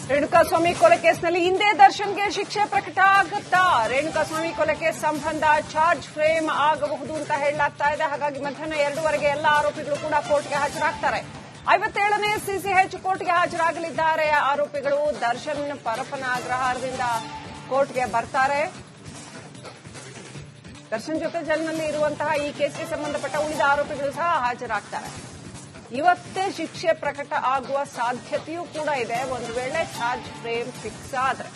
ರೇಣುಕಾಸ್ವಾಮಿ ಕೊಲೆ ಕೇಸ್ನಲ್ಲಿ ಹಿಂದೆ ದರ್ಶನ್ಗೆ ಶಿಕ್ಷೆ ಪ್ರಕಟ ಆಗುತ್ತಾ? ರೇಣುಕಾಸ್ವಾಮಿ ಕೊಲೆ ಕೇಸ್ ಸಂಬಂಧ ಚಾರ್ಜ್ ಫ್ರೇಮ್ ಆಗಬಹುದು ಅಂತ ಹೇಳಲಾಗ್ತಾ ಇದೆ. ಹಾಗಾಗಿ ಮಧ್ಯಾಹ್ನ 2:15ಕ್ಕೆ ಎಲ್ಲ ಆರೋಪಿಗಳು ಕೂಡ ಕೋರ್ಟ್ಗೆ ಹಾಜರಾಗ್ತಾರೆ. 57ನೇ ಸಿಸಿಎಚ್ ಕೋರ್ಟ್ಗೆ ಹಾಜರಾಗಲಿದ್ದಾರೆ. ಆರೋಪಿಗಳು ದರ್ಶನ್ ಪರಪ್ಪನ ಅಗ್ರಹಾರದಿಂದ ಕೋರ್ಟ್ಗೆ ಬರ್ತಾರೆ. ದರ್ಶನ್ ಜೊತೆ ಜೈಲಿನಲ್ಲಿ ಇರುವಂತಹ ಈ ಕೇಸ್ಗೆ ಸಂಬಂಧಪಟ್ಟ ಉಳಿದ ಆರೋಪಿಗಳು ಸಹ ಹಾಜರಾಗ್ತಾರೆ. ಇವತ್ತೇ ಶಿಕ್ಷೆ ಪ್ರಕಟ ಆಗುವ ಸಾಧ್ಯತೆಯೂ ಕೂಡ ಇದೆ. ಒಂದು ವೇಳೆ ಚಾರ್ಜ್ ಫ್ರೇಮ್ ಫಿಕ್ಸ್ ಆದ್ರೆ,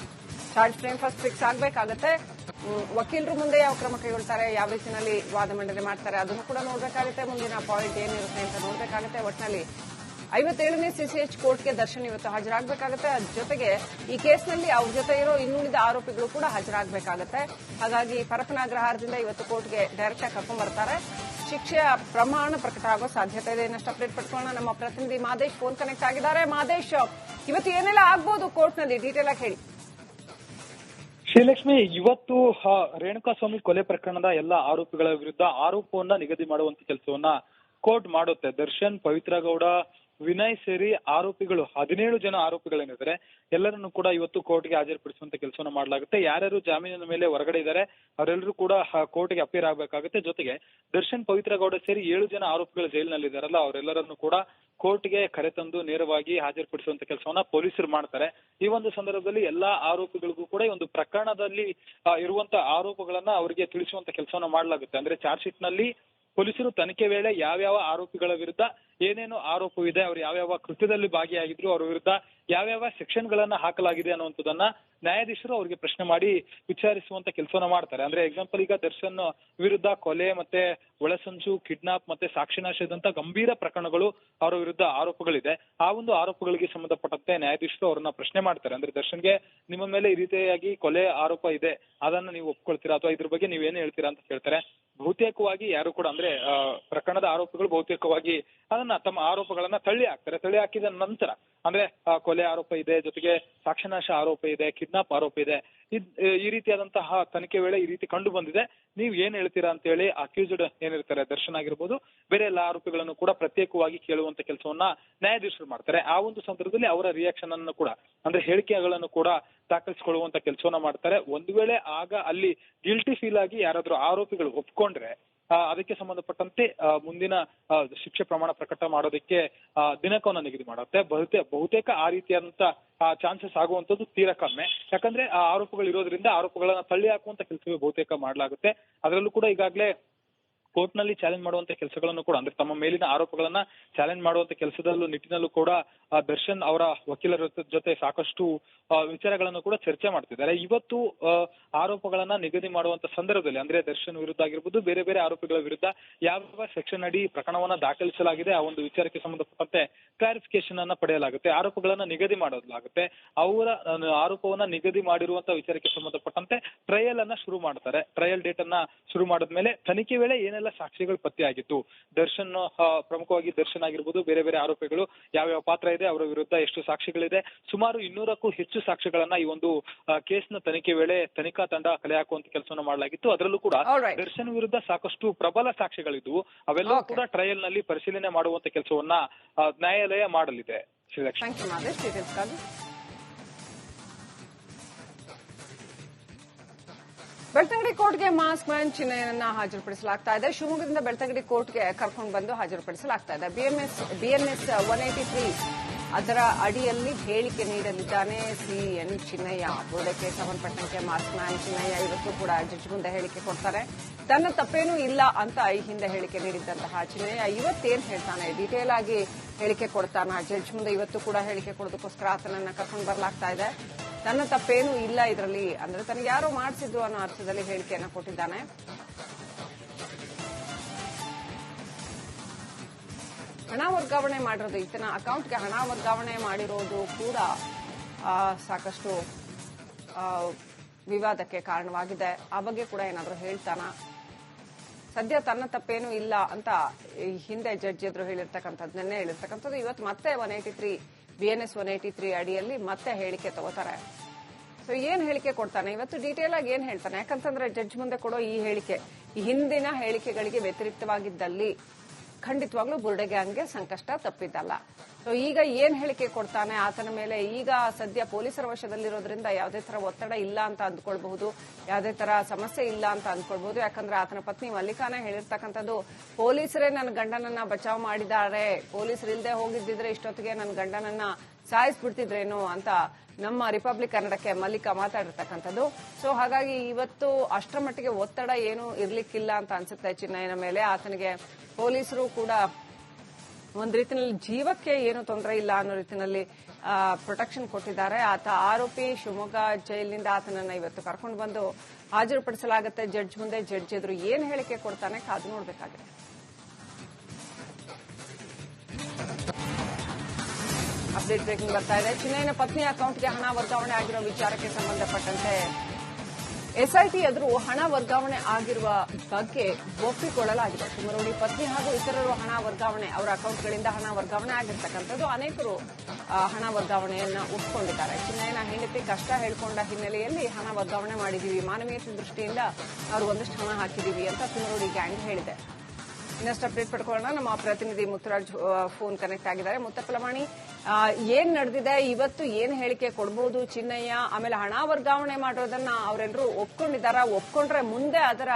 ಚಾರ್ಜ್ ಫ್ರೇಮ್ ಫಸ್ಟ್ ಫಿಕ್ಸ್ ಆಗಬೇಕಾಗುತ್ತೆ. ವಕೀಲರು ಮುಂದೆ ಯಾವ ಕ್ರಮ ಕೈಗೊಳ್ತಾರೆ, ಯಾವ ರೀತಿಯಲ್ಲಿ ವಾದ ಮಂಡನೆ ಮಾಡ್ತಾರೆ ಅದನ್ನು ಕೂಡ ನೋಡಬೇಕಾಗುತ್ತೆ. ಮುಂದಿನ ಪಾಯಿಂಟ್ ಏನಿರುತ್ತೆ ಅಂತ ನೋಡಬೇಕಾಗುತ್ತೆ. ಒಟ್ಟಿನಲ್ಲಿ 57ನೇ ಸಿಸಿಎಚ್ ಕೋರ್ಟ್ಗೆ ದರ್ಶನ್ ಇವತ್ತು ಹಾಜರಾಗಬೇಕಾಗುತ್ತೆ. ಜೊತೆಗೆ ಈ ಕೇಸ್ನಲ್ಲಿ ಅವ್ರ ಜೊತೆ ಇರೋ ಇನ್ನುಳಿದ ಆರೋಪಿಗಳು ಕೂಡ ಹಾಜರಾಗಬೇಕಾಗುತ್ತೆ. ಹಾಗಾಗಿ ಪರಪ್ಪನ ಅಗ್ರಹಾರದಿಂದ ಇವತ್ತು ಕೋರ್ಟ್ಗೆ ಡೈರೆಕ್ಟ್ ಆಗಿ ಕರ್ಕೊಂಡ್ ಬರ್ತಾರೆ. ಶಿಕ್ಷೆಯ ಪ್ರಮಾಣ ಪ್ರಕಟ ಆಗೋ ಸಾಧ್ಯತೆ ಇದೆ. ಇನ್ನಷ್ಟು ಅಪ್ಡೇಟ್ ಪಡ್ಕೊಳ್ಳೋಣ. ನಮ್ಮ ಪ್ರತಿನಿಧಿ ಮಾದೇಶ್ ಫೋನ್ ಕನೆಕ್ಟ್ ಆಗಿದ್ದಾರೆ. ಮಾದೇಶ್, ಇವತ್ತು ಏನೆಲ್ಲ ಆಗ್ಬೋದು ಕೋರ್ಟ್ನಲ್ಲಿ, ಡೀಟೇಲ್ ಆಗಿ ಹೇಳಿ. ಶ್ರೀಲಕ್ಷ್ಮಿ, ಇವತ್ತು ರೇಣುಕಾಸ್ವಾಮಿ ಕೊಲೆ ಪ್ರಕರಣದ ಎಲ್ಲ ಆರೋಪಿಗಳ ವಿರುದ್ಧ ಆರೋಪವನ್ನ ನಿಗದಿ ಮಾಡುವಂತ ಕೆಲಸವನ್ನ ಕೋರ್ಟ್ ಮಾಡುತ್ತೆ. ದರ್ಶನ್, ಪವಿತ್ರ ಗೌಡ, ವಿನಯ್ ಸೇರಿ ಆರೋಪಿಗಳು 17 ಜನ ಆರೋಪಿಗಳೇನಿದ್ದಾರೆ ಎಲ್ಲರನ್ನು ಕೂಡ ಇವತ್ತು ಕೋರ್ಟ್ಗೆ ಹಾಜರುಪಡಿಸುವಂತ ಕೆಲಸವನ್ನ ಮಾಡಲಾಗುತ್ತೆ. ಯಾರ್ಯಾರು ಜಾಮೀನಿನ ಮೇಲೆ ಹೊರಗಡೆ ಇದ್ದಾರೆ ಅವರೆಲ್ಲರೂ ಕೂಡ ಕೋರ್ಟ್ಗೆ ಅಪೀರ್ ಆಗಬೇಕಾಗುತ್ತೆ. ಜೊತೆಗೆ ದರ್ಶನ್, ಪವಿತ್ರ ಗೌಡ ಸೇರಿ 7 ಜನ ಆರೋಪಿಗಳು ಜೈಲಿನಲ್ಲಿದ್ದಾರಲ್ಲ ಅವರೆಲ್ಲರನ್ನು ಕೂಡ ಕೋರ್ಟ್ಗೆ ಕರೆತಂದು ನೇರವಾಗಿ ಹಾಜರುಪಡಿಸುವಂತ ಕೆಲಸವನ್ನ ಪೊಲೀಸರು ಮಾಡ್ತಾರೆ. ಈ ಒಂದು ಸಂದರ್ಭದಲ್ಲಿ ಎಲ್ಲಾ ಆರೋಪಿಗಳಿಗೂ ಕೂಡ ಈ ಒಂದು ಪ್ರಕರಣದಲ್ಲಿ ಇರುವಂತ ಆರೋಪಗಳನ್ನ ಅವರಿಗೆ ತಿಳಿಸುವಂತ ಕೆಲಸವನ್ನ ಮಾಡಲಾಗುತ್ತೆ. ಅಂದ್ರೆ ಚಾರ್ಜ್ ಶೀಟ್ ನಲ್ಲಿ ಪೊಲೀಸರು ತನಿಖೆ ವೇಳೆ ಯಾವ್ಯಾವ ಆರೋಪಿಗಳ ವಿರುದ್ಧ ಏನೇನು ಆರೋಪವಿದೆ, ಅವರು ಯಾವ್ಯಾವ ಕೃತ್ಯದಲ್ಲಿ ಭಾಗಿಯಾಗಿದ್ರು, ಅವರ ವಿರುದ್ಧ ಯಾವ್ಯಾವ ಸೆಕ್ಷನ್ ಗಳನ್ನ ಹಾಕಲಾಗಿದೆ ಅನ್ನುವಂಥದ್ದನ್ನ ನ್ಯಾಯಾಧೀಶರು ಅವರಿಗೆ ಪ್ರಶ್ನೆ ಮಾಡಿ ವಿಚಾರಿಸುವಂತ ಕೆಲಸವನ್ನ ಮಾಡ್ತಾರೆ. ಅಂದ್ರೆ ಎಕ್ಸಾಂಪಲ್, ಈಗ ದರ್ಶನ್ ವಿರುದ್ಧ ಕೊಲೆ ಮತ್ತೆ ಒಳಸಂಚು, ಕಿಡ್ನಾಪ್ ಮತ್ತೆ ಸಾಕ್ಷಿನಾಶದಂತ ಗಂಭೀರ ಪ್ರಕರಣಗಳು ಅವರ ವಿರುದ್ಧ ಆರೋಪಗಳಿದೆ. ಆ ಒಂದು ಆರೋಪಗಳಿಗೆ ಸಂಬಂಧಪಟ್ಟಂತೆ ನ್ಯಾಯಾಧೀಶರು ಅವರನ್ನ ಪ್ರಶ್ನೆ ಮಾಡ್ತಾರೆ. ಅಂದ್ರೆ ದರ್ಶನ್ಗೆ ನಿಮ್ಮ ಮೇಲೆ ಈ ರೀತಿಯಾಗಿ ಕೊಲೆ ಆರೋಪ ಇದೆ, ಅದನ್ನ ನೀವು ಒಪ್ಕೊಳ್ತೀರಾ ಅಥವಾ ಇದ್ರ ಬಗ್ಗೆ ನೀವೇನು ಹೇಳ್ತೀರಾ ಅಂತ ಕೇಳ್ತಾರೆ. ಬಹುತೇಕವಾಗಿ ಯಾರು ಕೂಡ ಅಂದ್ರೆ ಪ್ರಕರಣದ ಆರೋಪಿಗಳು ಬಹುತೇಕವಾಗಿ ಅದನ್ನ ತಮ್ಮ ಆರೋಪಗಳನ್ನ ತಳ್ಳಿ ಹಾಕ್ತಾರೆ. ತಳ್ಳಿ ಹಾಕಿದ ನಂತರ ಅಂದ್ರೆ ಕೊಲೆ ಆರೋಪ ಇದೆ, ಜೊತೆಗೆ ಸಾಕ್ಷ್ಯನಾಶ ಆರೋಪ ಇದೆ, ಕಿಡ್ನಾಪ್ ಆರೋಪ ಇದೆ, ಈ ರೀತಿಯಾದಂತಹ ತನಿಖೆ ವೇಳೆ ಈ ರೀತಿ ಕಂಡು ಬಂದಿದೆ, ನೀವ್ ಏನ್ ಹೇಳ್ತೀರಾ ಅಂತ ಹೇಳಿ ಅಕ್ಯೂಸ್ಡ್ ಏನಿರ್ತಾರೆ ದರ್ಶನ್ ಆಗಿರ್ಬೋದು, ಬೇರೆ ಎಲ್ಲ ಆರೋಪಿಗಳನ್ನು ಕೂಡ ಪ್ರತ್ಯೇಕವಾಗಿ ಕೇಳುವಂತ ಕೆಲಸವನ್ನ ನ್ಯಾಯಾಧೀಶರು ಮಾಡ್ತಾರೆ. ಆ ಒಂದು ಸಂದರ್ಭದಲ್ಲಿ ಅವರ ರಿಯಾಕ್ಷನ್ ಅನ್ನು ಕೂಡ ಅಂದ್ರೆ ಹೇಳಿಕೆಗಳನ್ನು ಕೂಡ ದಾಖಲಿಸಿಕೊಳ್ಳುವಂತ ಕೆಲಸವನ್ನ ಮಾಡ್ತಾರೆ. ಒಂದು ವೇಳೆ ಆಗ ಅಲ್ಲಿ ಗಿಲ್ಟಿ ಫೀಲ್ ಆಗಿ ಯಾರಾದ್ರೂ ಆರೋಪಿಗಳು ಒಪ್ಕೊಂಡ್ರೆ ಅದಕ್ಕೆ ಸಂಬಂಧಪಟ್ಟಂತೆ ಮುಂದಿನ ಶಿಕ್ಷೆ ಪ್ರಮಾಣ ಪ್ರಕಟ ಮಾಡೋದಕ್ಕೆ ದಿನಾಂಕವನ್ನ ನಿಗದಿ ಮಾಡುತ್ತೆ. ಬಹುತೇಕ ಆ ರೀತಿಯಾದಂತ ಚಾನ್ಸಸ್ ಆಗುವಂತದ್ದು ತೀರಾ ಕಮ್ಮಿ. ಯಾಕಂದ್ರೆ ಆ ಆರೋಪಗಳು ಇರೋದ್ರಿಂದ ಆರೋಪಗಳನ್ನ ತಳ್ಳಿ ಹಾಕುವಂತ ಕೆಲಸವೇ ಬಹುತೇಕ ಮಾಡಲಾಗುತ್ತೆ. ಅದರಲ್ಲೂ ಕೂಡ ಈಗಾಗಲೇ ಕೋರ್ಟ್ ನಲ್ಲಿ ಚಾಲೆಂಜ್ ಮಾಡುವಂತ ಕೆಲಸಗಳನ್ನು ಕೂಡ ಅಂದ್ರೆ ತಮ್ಮ ಮೇಲಿನ ಆರೋಪಗಳನ್ನ ಚಾಲೆಂಜ್ ಮಾಡುವಂತ ಕೆಲಸದಲ್ಲೂ ನಿಟ್ಟಿನಲ್ಲೂ ಕೂಡ ದರ್ಶನ್ ಅವರ ವಕೀಲರ ಜೊತೆ ಸಾಕಷ್ಟು ವಿಚಾರಗಳನ್ನು ಕೂಡ ಚರ್ಚೆ ಮಾಡ್ತಿದ್ದಾರೆ. ಇವತ್ತು ಆರೋಪಗಳನ್ನ ನಿಗದಿ ಮಾಡುವಂತ ಸಂದರ್ಭದಲ್ಲಿ ಅಂದ್ರೆ ದರ್ಶನ್ ವಿರುದ್ಧ ಆಗಿರ್ಬೋದು, ಬೇರೆ ಬೇರೆ ಆರೋಪಿಗಳ ವಿರುದ್ಧ ಯಾವ ಸೆಕ್ಷನ್ ಅಡಿ ಪ್ರಕರಣವನ್ನ ದಾಖಲಿಸಲಾಗಿದೆ ಆ ಒಂದು ವಿಚಾರಕ್ಕೆ ಸಂಬಂಧಪಟ್ಟಂತೆ ಕ್ಲಾರಿಫಿಕೇಶನ್ ಅನ್ನ ಪಡೆಯಲಾಗುತ್ತೆ. ಆರೋಪಗಳನ್ನ ನಿಗದಿ ಮಾಡಲಾಗುತ್ತೆ. ಅವರ ಆರೋಪವನ್ನ ನಿಗದಿ ಮಾಡಿರುವಂತ ವಿಚಾರಕ್ಕೆ ಸಂಬಂಧಪಟ್ಟಂತೆ ಟ್ರಯಲ್ ಅನ್ನ ಶುರು ಮಾಡ್ತಾರೆ. ಟ್ರಯಲ್ ಡೇಟ್ ಅನ್ನ ಶುರು ಮಾಡಿದ್ಮೇಲೆ ತನಿಖೆ ವೇಳೆ ಏನೆಲ್ಲ ಸಾಕ್ಷಿಗಳು ಪತ್ತೆ ಆಗಿತ್ತು, ದರ್ಶನ್ ಪ್ರಮುಖವಾಗಿ ದರ್ಶನ್ ಆಗಿರ್ಬೋದು, ಬೇರೆ ಬೇರೆ ಆರೋಪಿಗಳು ಯಾವ್ಯಾವ ಪಾತ್ರ ಇದೆ, ಅವರ ವಿರುದ್ಧ ಎಷ್ಟು ಸಾಕ್ಷಿಗಳಿದೆ, ಸುಮಾರು 200ಕ್ಕೂ ಹೆಚ್ಚು ಸಾಕ್ಷಿಗಳನ್ನ ಈ ಒಂದು ಕೇಸ್ನ ತನಿಖೆ ವೇಳೆ ತನಿಖಾ ತಂಡ ಕಲೆ ಹಾಕುವಂತ ಕೆಲಸವನ್ನ ಮಾಡಲಾಗಿತ್ತು. ಅದರಲ್ಲೂ ಕೂಡ ದರ್ಶನ್ ವಿರುದ್ಧ ಸಾಕಷ್ಟು ಪ್ರಬಲ ಸಾಕ್ಷಿಗಳಿದ್ವು. ಅವೆಲ್ಲವೂ ಕೂಡ ಟ್ರಯಲ್ ನಲ್ಲಿ ಪರಿಶೀಲನೆ ಮಾಡುವಂತ ಕೆಲಸವನ್ನ ನ್ಯಾಯಾಲಯ ಮಾಡಲಿದೆ. ಬೆಳ್ತಂಗಡಿ ಕೋರ್ಟ್ಗೆ ಮಾಸ್ ಮ್ಯಾನ್ ಚಿನ್ನಯ್ಯನನ್ನ ಹಾಜರುಪಡಿಸಲಾಗ್ತಾ ಇದೆ. ಶಿವಮೊಗ್ಗದಿಂದ ಬೆಳ್ತಂಗಡಿ ಕೋರ್ಟ್ಗೆ ಕರ್ಕೊಂಡು ಬಂದು ಹಾಜರುಪಡಿಸಲಾಗ್ತಾ ಇದೆ. ಬಿಎನ್ಎಸ್ 183 ಅದರ ಅಡಿಯಲ್ಲಿ ಹೇಳಿಕೆ ನೀಡಲಿದ್ದಾನೆ ಸಿಎನ್ ಚಿನ್ನಯ್ಯ. ಬುರುಡೆಗೆ ಸಂಬಂಧಪಟ್ಟಂತೆ ಮಾಸ್ ಮ್ಯಾನ್ ಚಿನ್ನಯ್ಯ ಇವತ್ತು ಕೂಡ ಜಡ್ಜ್ ಮುಂದೆ ಹೇಳಿಕೆ ಕೊಡ್ತಾರೆ. ತನ್ನ ತಪ್ಪೇನೂ ಇಲ್ಲ ಅಂತ ಈ ಹಿಂದೆ ಹೇಳಿಕೆ ನೀಡಿದ್ದಂತಹ ಚಿನ್ನಯ್ಯ ಇವತ್ತೇನ್ ಹೇಳ್ತಾನೆ, ಡೀಟೇಲ್ ಆಗಿ ಹೇಳಿಕೆ ಕೊಡ್ತಾನ. ಜಡ್ಜ್ ಮುಂದೆ ಇವತ್ತು ಕೂಡ ಹೇಳಿಕೆ ಕೊಡೋದಕ್ಕೋಸ್ಕರ ಆತನನ್ನ ಕರ್ಕೊಂಡು ಬರಲಾಗ್ತಾ ಇದೆ. ತನ್ನ ತಪ್ಪೇನೂ ಇಲ್ಲ ಇದರಲ್ಲಿ, ಅಂದ್ರೆ ತನಗೆ ಯಾರೋ ಮಾಡಿಸಿದ್ರು ಅನ್ನೋ ಅರ್ಥದಲ್ಲಿ ಹೇಳಿಕೆಯನ್ನ ಕೊಟ್ಟಿದ್ದಾನೆ. ಹಣ ವರ್ಗಾವಣೆ ಮಾಡಿರೋದು, ಈತನ ಅಕೌಂಟ್ಗೆ ಹಣ ವರ್ಗಾವಣೆ ಮಾಡಿರೋದು ಕೂಡ ಸಾಕಷ್ಟು ವಿವಾದಕ್ಕೆ ಕಾರಣವಾಗಿದೆ. ಆ ಬಗ್ಗೆ ಕೂಡ ಏನಾದರೂ ಹೇಳ್ತಾನ. ಸದ್ಯ ತನ್ನ ತಪ್ಪೇನೂ ಇಲ್ಲ ಅಂತ ಹಿಂದೆ ಜಡ್ಜ್ ಎದುರು ಹೇಳಿರ್ತಕ್ಕಂಥದ್ದು, ನಿನ್ನೆ ಹೇಳಿರ್ತಕ್ಕಂಥದ್ದು. ಇವತ್ತು ಮತ್ತೆ 183 ಬಿಎನ್ಎಸ್ 183 ಅಡಿಯಲ್ಲಿ ಮತ್ತೆ ಹೇಳಿಕೆ ತಗೋತಾರೆ. ಸೊ ಏನ್ ಹೇಳಿಕೆ ಕೊಡ್ತಾನೆ ಇವತ್ತು, ಡೀಟೇಲ್ ಆಗಿ ಏನ್ ಹೇಳ್ತಾನೆ? ಯಾಕಂತಂದ್ರೆ ಜಡ್ಜ್ ಮುಂದೆ ಕೊಡೋ ಈ ಹೇಳಿಕೆ ಈ ಹಿಂದಿನ ಹೇಳಿಕೆಗಳಿಗೆ ವ್ಯತಿರಿಕ್ತವಾಗಿದ್ದಲ್ಲಿ ಖಂಡಿತವಾಗ್ಲೂ ಬುರ್ಡೆ ಗ್ಯಾಂಗ್ಗೆ ಸಂಕಷ್ಟ ತಪ್ಪಿದ್ದಲ್ಲ. ಸೊ ಈಗ ಏನ್ ಹೇಳಿಕೆ ಕೊಡ್ತಾನೆ ಆತನ ಮೇಲೆ? ಈಗ ಸದ್ಯ ಪೊಲೀಸರ ವಶದಲ್ಲಿರೋದ್ರಿಂದ ಯಾವುದೇ ತರ ಒತ್ತಡ ಇಲ್ಲ ಅಂತ ಅಂದ್ಕೊಳ್ಬಹುದು, ಯಾವುದೇ ತರ ಸಮಸ್ಯೆ ಇಲ್ಲ ಅಂತ ಅಂದ್ಕೊಳ್ಬಹುದು. ಯಾಕಂದ್ರೆ ಆತನ ಪತ್ನಿ ಮಲ್ಲಿಕಾನೇ ಹೇಳಿರ್ತಕ್ಕಂಥದ್ದು, ಪೊಲೀಸರೇ ನನ್ನ ಗಂಡನನ್ನ ಬಚಾವ್ ಮಾಡಿದ್ದಾರೆ, ಪೊಲೀಸರು ಇಲ್ಲದೆ ಹೋಗಿದ್ದಿದ್ರೆ ಇಷ್ಟೊತ್ತಿಗೆ ನನ್ನ ಗಂಡನನ್ನ ಸಾಯಿಸ್ಬಿಡ್ತಿದ್ರೇನು ಅಂತ ನಮ್ಮ ರಿಪಬ್ಲಿಕ್ ಕನ್ನಡಕ್ಕೆ ಮಲ್ಲಿಕಾ ಮಾತಾಡಿರ್ತಕ್ಕಂಥದ್ದು. ಸೊ ಹಾಗಾಗಿ ಇವತ್ತು ಅಷ್ಟರ ಮಟ್ಟಿಗೆ ಒತ್ತಡ ಏನು ಇರ್ಲಿಕ್ಕಿಲ್ಲ ಅಂತ ಅನ್ಸುತ್ತೆ ಚಿನ್ನಯ್ಯನ ಮೇಲೆ. ಆತನಿಗೆ ಪೊಲೀಸರು ಕೂಡ ಒಂದ್ ರೀತಿಯಲ್ಲಿ ಜೀವಕ್ಕೆ ಏನು ತೊಂದರೆ ಇಲ್ಲ ಅನ್ನೋ ರೀತಿಯಲ್ಲಿ ಪ್ರೊಟೆಕ್ಷನ್ ಕೊಟ್ಟಿದ್ದಾರೆ. ಆತ ಆರೋಪಿ. ಶಿವಮೊಗ್ಗ ಜೈಲಿನಿಂದ ಆತನನ್ನ ಇವತ್ತು ಕರ್ಕೊಂಡು ಬಂದು ಹಾಜರುಪಡಿಸಲಾಗುತ್ತೆ ಜಡ್ಜ್ ಮುಂದೆ. ಜಡ್ಜ್ ಎದುರು ಏನ್ ಹೇಳಿಕೆ ಕೊಡ್ತಾನೆ ಕಾದು ನೋಡ್ಬೇಕಾಗಿದೆ. ಅಪ್ಡೇಟ್ ಬ್ರೇಕಿಂಗ್ ಬರ್ತಾ ಇದೆ. ಚಿನ್ನಯ್ಯನ ಪತ್ನಿ ಅಕೌಂಟ್ಗೆ ಹಣ ವರ್ಗಾವಣೆ ಆಗಿರೋ ವಿಚಾರಕ್ಕೆ ಸಂಬಂಧಪಟ್ಟಂತೆ ಎಸ್ಐಟಿ ಎದುರು ಹಣ ವರ್ಗಾವಣೆ ಆಗಿರುವ ಬಗ್ಗೆ ಒಪ್ಪಿಕೊಳ್ಳಲಾಗಿದೆ. ಕುಮರೋಡಿ ಪತ್ನಿ ಹಾಗೂ ಇತರರು ಹಣ ವರ್ಗಾವಣೆ, ಅವರ ಅಕೌಂಟ್ಗಳಿಂದ ಹಣ ವರ್ಗಾವಣೆ ಆಗಿರ್ತಕ್ಕಂಥದ್ದು. ಅನೇಕರು ಹಣ ವರ್ಗಾವಣೆಯನ್ನ ಒಪ್ಪಿಕೊಂಡಿದ್ದಾರೆ. ಚಿನ್ನಯ್ಯನ ಹೆಂಡತಿ ಕಷ್ಟ ಹೇಳ್ಕೊಂಡ ಹಿನ್ನೆಲೆಯಲ್ಲಿ ಹಣ ವರ್ಗಾವಣೆ ಮಾಡಿದೀವಿ, ಮಾನವೀಯತೆ ದೃಷ್ಟಿಯಿಂದ ಅವರು ಒಂದಷ್ಟು ಹಣ ಹಾಕಿದೀವಿ ಅಂತ ಕುಮರೋಡಿ ಗ್ಯಾಂಗ್ ಹೇಳಿದೆ. ಇನ್ನಷ್ಟು ಅಪ್ಡೇಟ್ ಪಡ್ಕೊಳ್ಳೋಣ. ನಮ್ಮ ಪ್ರತಿನಿಧಿ ಮುತ್ತರಾಜ್ ಫೋನ್ ಕನೆಕ್ಟ್ ಆಗಿದ್ದಾರೆ. ಮುತ್ತಪ್ಪಲವಾಣಿ, ಏನ್ ನಡೆದಿದೆ ಇವತ್ತು? ಏನ್ ಹೇಳಿಕೆ ಕೊಡಬಹುದು ಚಿನ್ನಯ್ಯ? ಆಮೇಲೆ ಹಣ ವರ್ಗಾವಣೆ ಮಾಡೋದನ್ನ ಅವರೆಲ್ಲರೂ ಒಪ್ಕೊಂಡಿದ್ದಾರಾ? ಒಪ್ಕೊಂಡ್ರೆ ಮುಂದೆ ಅದರ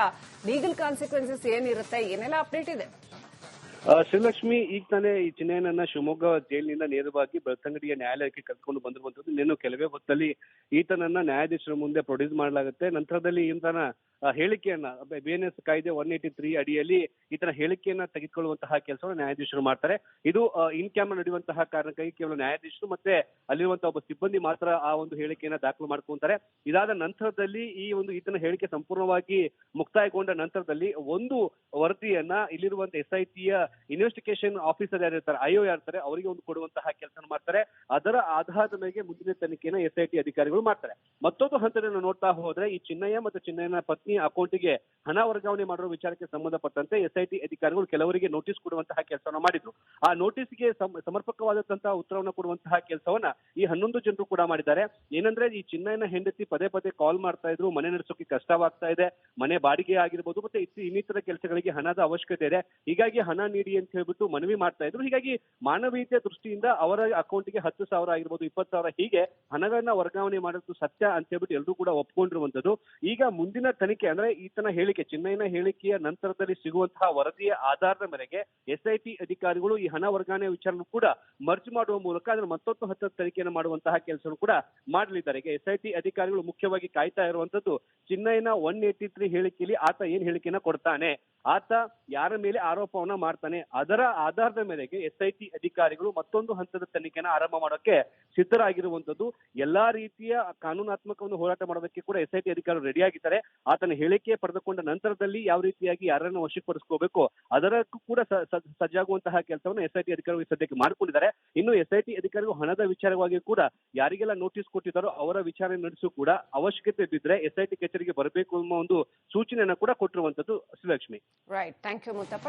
ಲೀಗಲ್ ಕಾನ್ಸಿಕ್ವೆನ್ಸಸ್ ಏನಿರುತ್ತೆ? ಏನೆಲ್ಲ ಅಪ್ಡೇಟ್ ಇದೆ? ಶ್ರೀಲಕ್ಷ್ಮಿ, ಈಗ ತಾನೇ ಈ ಚಿನ್ನಯ್ಯನನ್ನ ಶಿವಮೊಗ್ಗ ಜೈಲಿನಿಂದ ನೇರವಾಗಿ ಬೆಳ್ತಂಗಡಿಯ ನ್ಯಾಯಾಲಯಕ್ಕೆ ಕರ್ಕೊಂಡು ಬಂದಿರುವಂತದ್ದು. ಇನ್ನೇನು ಕೆಲವೇ ಹೊತ್ತಲ್ಲಿ ಈತನನ್ನ ನ್ಯಾಯಾಧೀಶರ ಮುಂದೆ ಪ್ರೊಡ್ಯೂಸ್ ಮಾಡಲಾಗುತ್ತೆ. ನಂತರದಲ್ಲಿ ಈತನ ಹೇಳಿಕೆಯನ್ನ BNS ಕಾಯ್ದೆ 183 ಅಡಿಯಲ್ಲಿ ಈತನ ಹೇಳಿಕೆಯನ್ನ ತೆಗೆದುಕೊಳ್ಳುವಂತಹ ಕೆಲಸವನ್ನು ನ್ಯಾಯಾಧೀಶರು ಮಾಡ್ತಾರೆ. ಇದು ಇನ್ ಕ್ಯಾಮರಾ ನಡೆಯುವಂತಹ ಕಾರಣಕ್ಕಾಗಿ ಕೇವಲ ನ್ಯಾಯಾಧೀಶರು ಮತ್ತೆ ಅಲ್ಲಿರುವಂತಹ ಒಬ್ಬ ಸಿಬ್ಬಂದಿ ಮಾತ್ರ ಆ ಒಂದು ಹೇಳಿಕೆಯನ್ನ ದಾಖಲು ಮಾಡ್ಕೊಂತಾರೆ. ಇದಾದ ನಂತರದಲ್ಲಿ ಈ ಒಂದು ಈತನ ಹೇಳಿಕೆ ಸಂಪೂರ್ಣವಾಗಿ ಮುಕ್ತಾಯಗೊಂಡ ನಂತರದಲ್ಲಿ ಒಂದು ವರದಿಯನ್ನ ಇಲ್ಲಿರುವಂತಹ SITಯ ಇನ್ವೆಸ್ಟಿಗೇಷನ್ ಆಫೀಸರ್ ಯಾರಿರ್ತಾರೆ, IO ಯಾರಿರ್ತಾರೆ, ಅವರಿಗೆ ಒಂದು ಕೊಡುವಂತಹ ಕೆಲಸ ಮಾಡ್ತಾರೆ. ಅದರ ಆಧಾರದ ಮೇಲೆ ಮುಂದಿನ ತನಿಖೆಯನ್ನು SIT ಅಧಿಕಾರಿಗಳು ಮಾಡ್ತಾರೆ. ಮತ್ತೊಂದು ಹಂತದಲ್ಲಿ ನೋಡ್ತಾ ಹೋದ್ರೆ ಈ ಚಿನ್ನಯ್ಯ ಮತ್ತು ಚಿನ್ನಯ್ಯನ ಪತ್ನಿ ಅಕೌಂಟ್ಗೆ ಹಣ ವರ್ಗಾವಣೆ ಮಾಡುವ ವಿಚಾರಕ್ಕೆ ಸಂಬಂಧಪಟ್ಟಂತೆ SIT ಅಧಿಕಾರಿಗಳು ಕೆಲವರಿಗೆ ನೋಟಿಸ್ ಕೊಡುವಂತಹ ಕೆಲಸವನ್ನ ಮಾಡಿದ್ರು. ಆ ನೋಟಿಸ್ಗೆ ಸಮರ್ಪಕವಾದಂತಹ ಉತ್ತರವನ್ನು ಕೊಡುವಂತಹ ಕೆಲಸವನ್ನ ಈ 11 ಜನರು ಕೂಡ ಮಾಡಿದ್ದಾರೆ. ಏನಂದ್ರೆ ಈ ಚಿನ್ನಯ್ಯನ ಹೆಂಡತಿ ಪದೇ ಪದೇ ಕಾಲ್ ಮಾಡ್ತಾ ಇದ್ರು, ಮನೆ ನಡೆಸೋಕೆ ಕಷ್ಟವಾಗ್ತಾ ಇದೆ, ಮನೆ ಬಾಡಿಗೆ ಆಗಿರ್ಬೋದು, ಮತ್ತೆ ಇನ್ನಿತರ ಕೆಲಸಗಳಿಗೆ ಹಣದ ಅವಶ್ಯಕತೆ ಇದೆ, ಹೀಗಾಗಿ ಹಣ ನೀಡಿ ಅಂತ ಹೇಳ್ಬಿಟ್ಟು ಮನವಿ ಮಾಡ್ತಾ ಇದ್ರು. ಹೀಗಾಗಿ ಮಾನವೀಯತೆ ದೃಷ್ಟಿಯಿಂದ ಅವರ ಅಕೌಂಟ್ಗೆ 10,000 ಆಗಿರ್ಬೋದು, 20,000 ಹೀಗೆ ಹಣಗಳನ್ನ ವರ್ಗಾವಣೆ ಮಾಡೋದು ಸತ್ಯ ಅಂತ ಹೇಳ್ಬಿಟ್ಟು ಎಲ್ಲರೂ ಕೂಡ ಒಪ್ಕೊಂಡಿರುವಂತದ್ದು. ಈಗ ಮುಂದಿನ ತನಿಖೆ ಅಂದ್ರೆ ಈತನ ಹೇಳಿಕೆ, ಚಿನ್ನಯ್ಯನ ಹೇಳಿಕೆಯ ನಂತರದಲ್ಲಿ ಸಿಗುವಂತಹ ವರದಿಯ ಆಧಾರದ ಮೇರೆಗೆ SIT ಅಧಿಕಾರಿಗಳು ಈ ಹಣ ವರ್ಗಾವಣೆ ವಿಚಾರವನ್ನು ಕೂಡ ಮರ್ಜ್ ಮಾಡುವ ಮೂಲಕ ಅದನ್ನು ಮತ್ತೊಂದು ಹಂತದ ತನಿಖೆಯನ್ನು ಮಾಡುವಂತಹ ಕೆಲಸವನ್ನು ಕೂಡ ಮಾಡಲಿದ್ದಾರೆ. ಈಗ SIT ಅಧಿಕಾರಿಗಳು ಮುಖ್ಯವಾಗಿ ಕಾಯ್ತಾ ಇರುವಂತದ್ದು ಚಿನ್ನಯ್ಯನ 183 ಹೇಳಿಕೆಯಲ್ಲಿ ಆತ ಏನ್ ಹೇಳಿಕೆಯನ್ನ ಕೊಡ್ತಾನೆ, ಆತ ಯಾರ ಮೇಲೆ ಆರೋಪವನ್ನ ಮಾಡ್ತಾನೆ, ಅದರ ಆಧಾರದ ಮೇರೆಗೆ SIT ಅಧಿಕಾರಿಗಳು ಮತ್ತೊಂದು ಹಂತದ ತನಿಖೆನ ಆರಂಭ ಮಾಡೋಕೆ ಸಿದ್ಧರಾಗಿರುವಂತದ್ದು. ಎಲ್ಲಾ ರೀತಿಯ ಕಾನೂನಾತ್ಮಕವನ್ನು ಹೋರಾಟ ಮಾಡೋದಕ್ಕೆ ಕೂಡ SIT ಅಧಿಕಾರಿಗಳು ರೆಡಿ ಆಗಿದ್ದಾರೆ. ಆತನ ಹೇಳಿಕೆ ಪಡೆದುಕೊಂಡ ನಂತರದಲ್ಲಿ ಯಾವ ರೀತಿಯಾಗಿ ಯಾರನ್ನು ವಶಪಡಿಸ್ಕೋಬೇಕು ಅದರಕ್ಕೂ ಕೂಡ ಸಜ್ಜಾಗುವಂತಹ ಕೆಲಸವನ್ನು SIT ಅಧಿಕಾರಿಗಳು ಸದ್ಯಕ್ಕೆ ಮಾಡಿಕೊಂಡಿದ್ದಾರೆ. ಇನ್ನು SIT ಅಧಿಕಾರಿಗಳು ಹಣದ ವಿಚಾರವಾಗಿ ಕೂಡ ಯಾರಿಗೆಲ್ಲ ನೋಟಿಸ್ ಕೊಟ್ಟಿದ್ದಾರೋ ಅವರ ವಿಚಾರಣೆ ನಡೆಸು ಕೂಡ ಅವಶ್ಯಕತೆ ಬಿದ್ದರೆ SIT ಕಚೇರಿಗೆ ಬರಬೇಕು ಎಂಬ ಒಂದು ಸೂಚನೆಯನ್ನು ಕೂಡ ಕೊಟ್ಟಿರುವಂತದ್ದು. Srilakshmi, right, thank you Muthappa.